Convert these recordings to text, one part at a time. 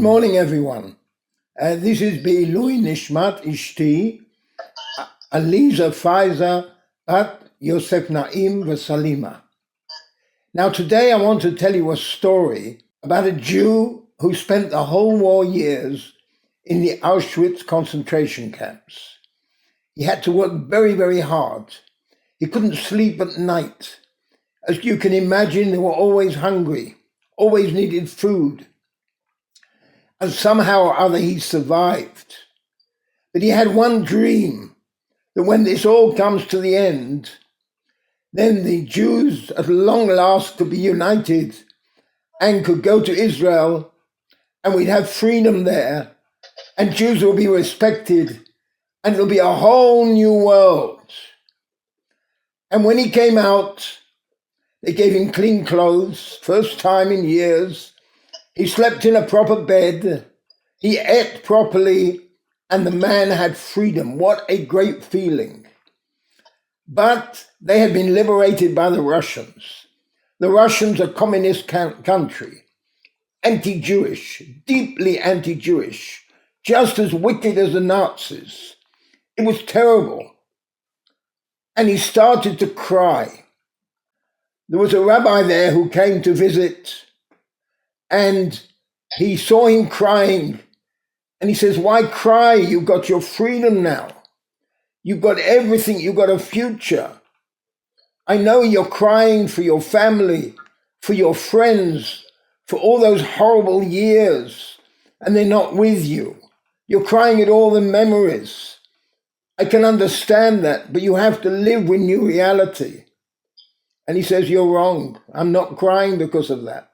Good morning, everyone. This is Be'ilui Nishmat Ishti, Alice Faiza Bat Yosef Naim V'Salima. Now today I want to tell you a story about a Jew who spent the whole war years in the Auschwitz concentration camps. He had to work very, very hard. He couldn't sleep at night. As you can imagine, they were always hungry, always needed food. And somehow or other he survived. But he had one dream, that when this all comes to the end, then the Jews at long last could be united and could go to Israel, and we'd have freedom there, and Jews will be respected, and it'll be a whole new world. And when he came out, they gave him clean clothes, first time in years. He slept in a proper bed, he ate properly, and the man had freedom. What a great feeling. But they had been liberated by the Russians. The Russians are a communist country, anti-Jewish, deeply anti-Jewish, just as wicked as the Nazis. It was terrible. And he started to cry. There was a rabbi there who came to visit, and he saw him crying, and he says, "Why cry? You've got your freedom now. You've got everything. You've got a future. I know you're crying for your family, for your friends, for all those horrible years, and they're not with you. You're crying at all the memories. I can understand that, but you have to live with new reality." And he says, "You're wrong. I'm not crying because of that.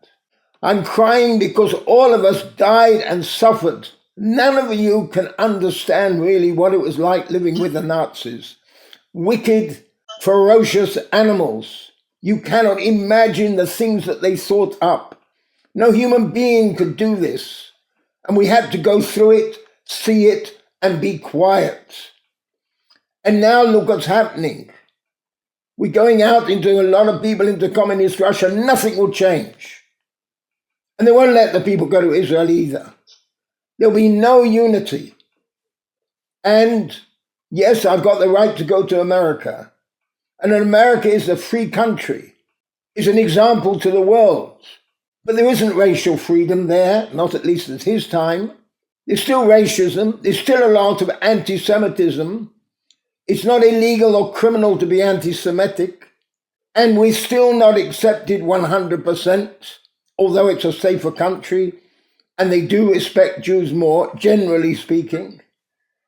I'm crying because all of us died and suffered. None of you can understand really what it was like living with the Nazis. Wicked, ferocious animals. You cannot imagine the things that they thought up. No human being could do this. And we had to go through it, see it, and be quiet. And now look what's happening. We're going out into a lot of people into communist Russia. Nothing will change. And they won't let the people go to Israel either. There'll be no unity. And yes, I've got the right to go to America. And America is a free country. It's an example to the world. But there isn't racial freedom there, not at least at his time. There's still racism. There's still a lot of anti-Semitism. It's not illegal or criminal to be anti-Semitic. And we're still not accepted 100%. Although it's a safer country, and they do respect Jews more, generally speaking.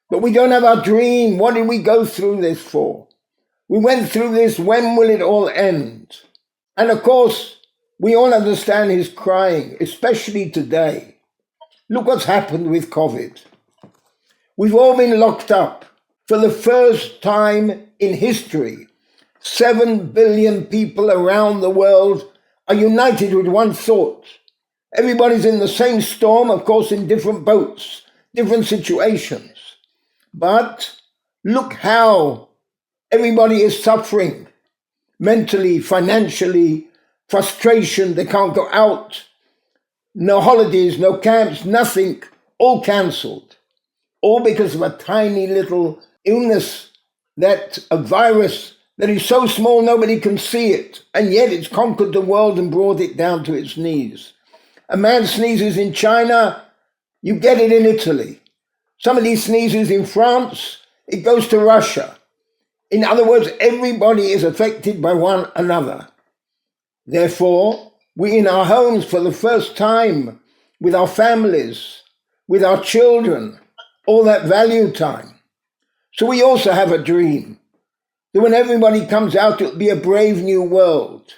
But we don't have our dream. What did we go through this for? We went through this, when will it all end? And of course, we all understand his crying, especially today. Look what's happened with COVID. We've all been locked up. For the first time in history, 7 billion people around the world are united with one thought. Everybody's in the same storm, of course, in different boats, different situations. But look how everybody is suffering mentally, financially, frustration. They can't go out. No holidays, no camps, nothing, all cancelled. All because of a tiny little illness, a virus that is so small nobody can see it, and yet it's conquered the world and brought it down to its knees. A man sneezes in China, you get it in Italy. Somebody sneezes in France, it goes to Russia. In other words, everybody is affected by one another. Therefore, we in our homes for the first time, with our families, with our children, all that value time. So we also have a dream. That when everybody comes out, it'll be a brave new world.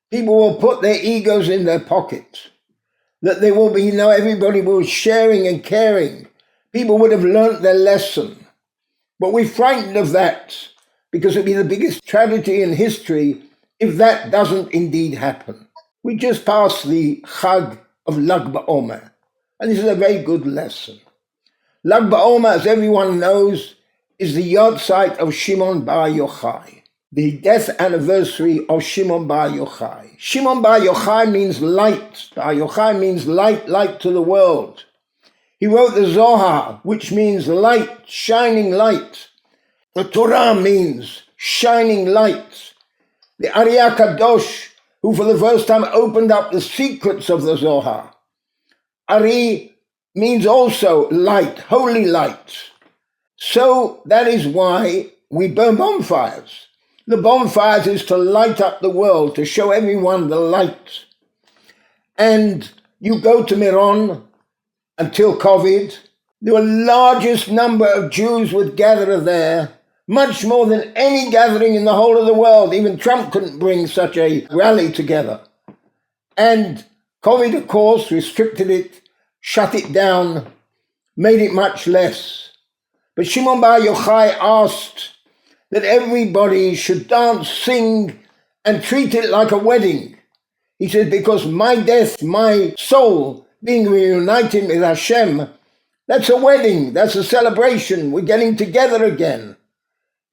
People will put their egos in their pockets. That there will be everybody will be sharing and caring. People would have learnt their lesson. But we're frightened of that because it'll be the biggest tragedy in history if that doesn't indeed happen. We just passed the Chag of OMER, and this is a very good lesson. OMER, as everyone knows, is the yahrzeit of Shimon bar YOCHAI, the death anniversary of Shimon bar YOCHAI. Shimon bar YOCHAI means light. Bar YOCHAI means light, light to the world. He wrote the Zohar, which means light, shining light. The Torah means shining light. The HAKADOSH, who for the first time opened up the secrets of the Zohar. Ari means also light, holy light. So that is why we burn bonfires. The bonfires is to light up the world, to show everyone the light. And you go to Miron until COVID, the largest number of Jews would gather there, much more than any gathering in the whole of the world. Even Trump couldn't bring such a rally together. And COVID, of course, restricted it, shut it down, made it much less. But Shimon bar Yochai asked that everybody should dance, sing, and treat it like a wedding. He said, because my death, my soul being reunited with Hashem, that's a wedding, that's a celebration. We're getting together again.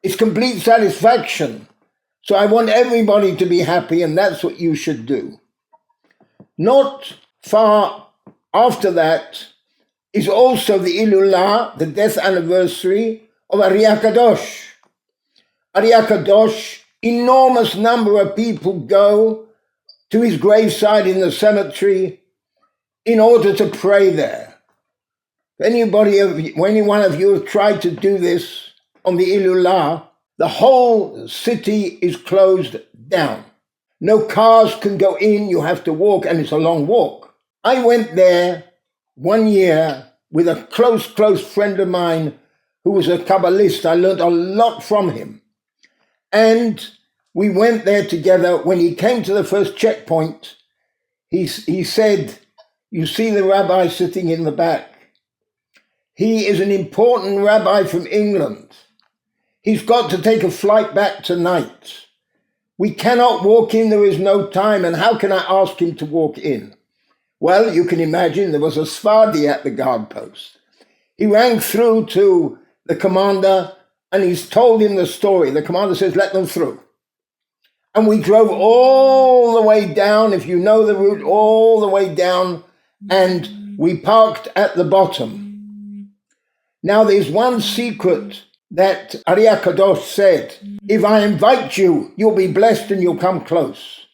It's complete satisfaction. So I want everybody to be happy, and that's what you should do. Not far after that is also the Ilulah, the death anniversary of Ari HaKadosh. Ari HaKadosh, enormous number of people go to his graveside in the cemetery in order to pray there. Any one of you have tried to do this on the Ilulah, the whole city is closed down. No cars can go in, you have to walk, and it's a long walk. I went there 1 year with a close friend of mine who was a Kabbalist. I learned a lot from him. And we went there together. When he came to the first checkpoint, he said, you see the rabbi sitting in the back. He is an important rabbi from England. He's got to take a flight back tonight. We cannot walk in, there is no time, and how can I ask him to walk in? Well, you can imagine there was a Sephardi at the guard post. He rang through to the commander and he's told him the story. The commander says, let them through. And we drove all the way down, if you know the route, all the way down, and we parked at the bottom. Now there's one secret that Ari HaKadosh said, if I invite you, you'll be blessed and you'll come close.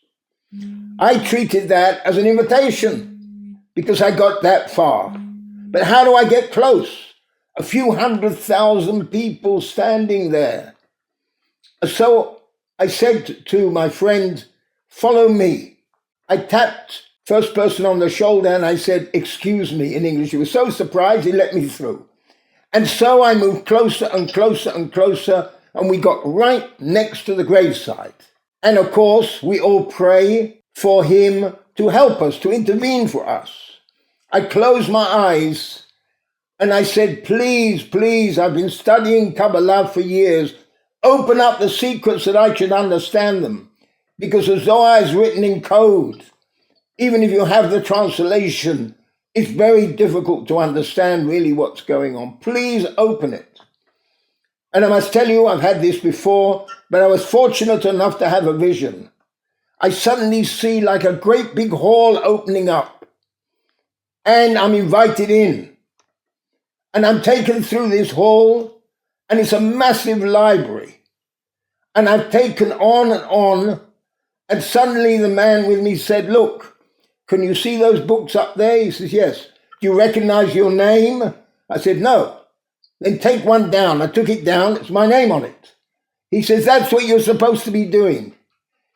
I treated that as an invitation because I got that far. But how do I get close? A few 100,000 people standing there. So I said to my friend, follow me. I tapped first person on the shoulder and I said, excuse me, in English. He was so surprised he let me through. And so I moved closer and closer and closer, and we got right next to the graveside. And of course, we all pray for him to help us, to intervene for us. I closed my eyes and I said, please, please, I've been studying Kabbalah for years. Open up the secrets that I should understand them. Because the Zohar is written in code. Even if you have the translation, it's very difficult to understand really what's going on. Please open it. And I must tell you, I've had this before, but I was fortunate enough to have a vision. I suddenly see like a great big hall opening up. And I'm invited in. And I'm taken through this hall, and it's a massive library. And I've taken on, and suddenly the man with me said, look, can you see those books up there? He says, yes. Do you recognize your name? I said, no. Then take one down. I took it down. It's my name on it. He says, that's what you're supposed to be doing.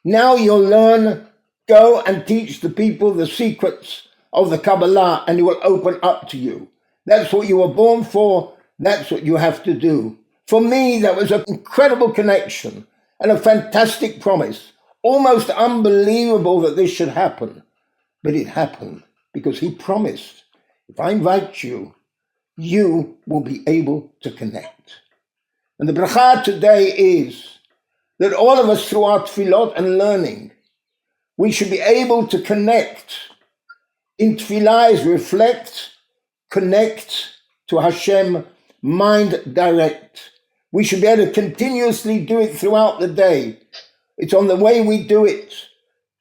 Now you'll learn, go and teach the people the secrets of the Kabbalah, and it will open up to you. That's what you were born for. That's what you have to do. For me, that was an incredible connection and a fantastic promise. Almost unbelievable that this should happen. But it happened because he promised, if I invite you, you will be able to connect. And the bracha today is that all of us through our tefillot and learning, we should be able to connect. In tefillah is reflect, connect to Hashem, mind direct. We should be able to continuously do it throughout the day. It's on the way we do it.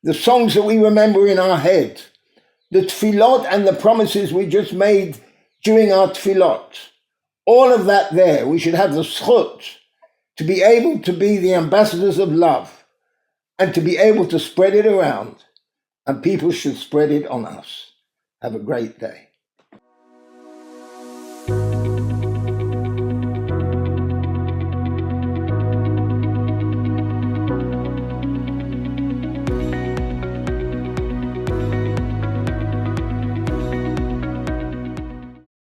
The songs that we remember in our head, the tefillot and the promises we just made during our tefillot. All of that there, we should have the zchut to be able to be the ambassadors of love and to be able to spread it around, and people should spread it on us. Have a great day.